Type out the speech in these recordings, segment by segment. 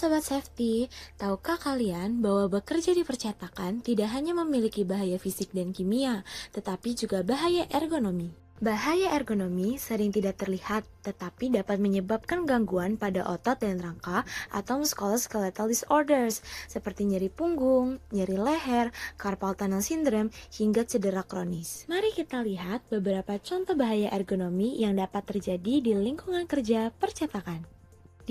Sobat Safety, tahukah kalian bahwa bekerja di percetakan tidak hanya memiliki bahaya fisik dan kimia, tetapi juga bahaya ergonomi? Bahaya ergonomi sering tidak terlihat, tetapi dapat menyebabkan gangguan pada otot dan rangka atau musculoskeletal disorders, seperti nyeri punggung, nyeri leher, carpal tunnel syndrome, hingga cedera kronis. Mari kita lihat beberapa contoh bahaya ergonomi yang dapat terjadi di lingkungan kerja percetakan.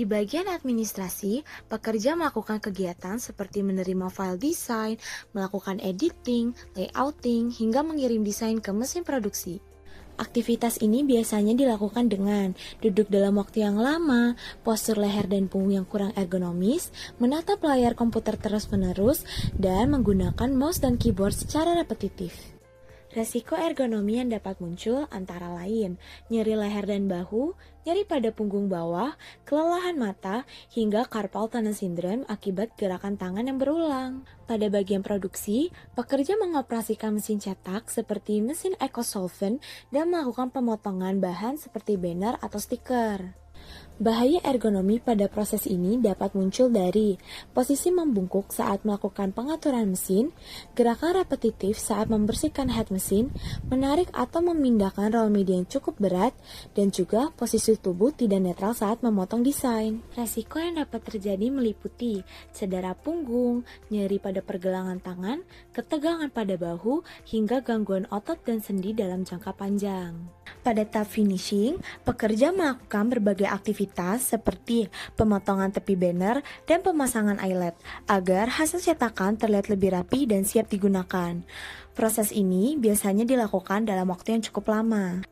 Di bagian administrasi, pekerja melakukan kegiatan seperti menerima file desain, melakukan editing, layouting, hingga mengirim desain ke mesin produksi. Aktivitas ini biasanya dilakukan dengan duduk dalam waktu yang lama, postur leher dan punggung yang kurang ergonomis, menatap layar komputer terus-menerus, dan menggunakan mouse dan keyboard secara repetitif. Resiko ergonomi yang dapat muncul antara lain nyeri leher dan bahu, nyeri pada punggung bawah, kelelahan mata, hingga carpal tunnel syndrome akibat gerakan tangan yang berulang. Pada bagian produksi, pekerja mengoperasikan mesin cetak seperti mesin EcoSolvent dan melakukan pemotongan bahan seperti banner atau stiker. Bahaya ergonomi pada proses ini dapat muncul dari posisi membungkuk saat melakukan pengaturan mesin, gerakan repetitif saat membersihkan head mesin, menarik atau memindahkan roll media yang cukup berat, dan juga posisi tubuh tidak netral saat memotong desain. Resiko yang dapat terjadi meliputi cedera punggung, nyeri pada pergelangan tangan, ketegangan pada bahu, hingga gangguan otot dan sendi dalam jangka panjang. Pada tahap finishing, pekerja melakukan berbagai aktivitas seperti pemotongan tepi banner dan pemasangan eyelet agar hasil cetakan terlihat lebih rapi dan siap digunakan. Proses ini biasanya dilakukan dalam waktu yang cukup lama.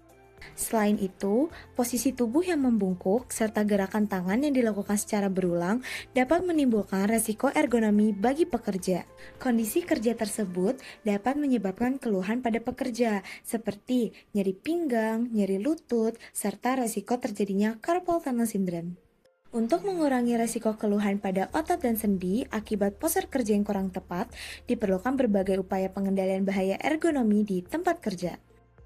Selain itu, posisi tubuh yang membungkuk serta gerakan tangan yang dilakukan secara berulang dapat menimbulkan resiko ergonomi bagi pekerja. Kondisi kerja tersebut dapat menyebabkan keluhan pada pekerja seperti nyeri pinggang, nyeri lutut, serta resiko terjadinya carpal tunnel syndrome. Untuk mengurangi resiko keluhan pada otot dan sendi akibat postur kerja yang kurang tepat, diperlukan berbagai upaya pengendalian bahaya ergonomi di tempat kerja.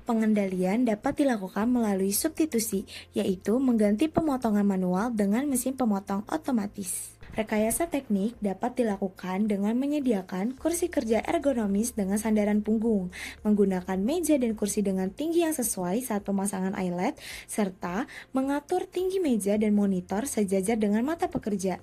Pengendalian dapat dilakukan melalui substitusi, yaitu mengganti pemotongan manual dengan mesin pemotong otomatis. Rekayasa teknik dapat dilakukan dengan menyediakan kursi kerja ergonomis dengan sandaran punggung, menggunakan meja dan kursi dengan tinggi yang sesuai saat pemasangan eyelet, serta mengatur tinggi meja dan monitor sejajar dengan mata pekerja.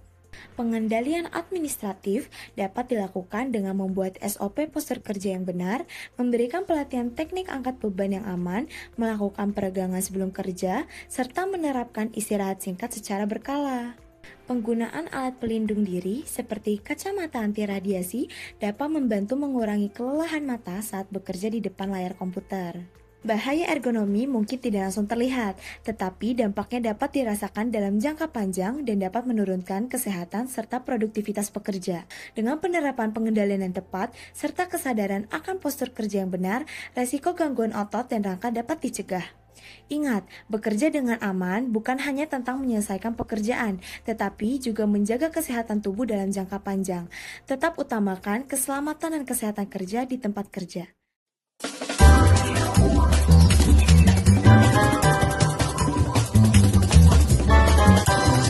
Pengendalian administratif dapat dilakukan dengan membuat SOP postur kerja yang benar, memberikan pelatihan teknik angkat beban yang aman, melakukan peregangan sebelum kerja, serta menerapkan istirahat singkat secara berkala. Penggunaan alat pelindung diri seperti kacamata anti radiasi dapat membantu mengurangi kelelahan mata saat bekerja di depan layar komputer. Bahaya ergonomi mungkin tidak langsung terlihat, tetapi dampaknya dapat dirasakan dalam jangka panjang dan dapat menurunkan kesehatan serta produktivitas pekerja. Dengan penerapan pengendalian yang tepat, serta kesadaran akan postur kerja yang benar, resiko gangguan otot dan rangka dapat dicegah. Ingat, bekerja dengan aman bukan hanya tentang menyelesaikan pekerjaan, tetapi juga menjaga kesehatan tubuh dalam jangka panjang. Tetap utamakan keselamatan dan kesehatan kerja di tempat kerja.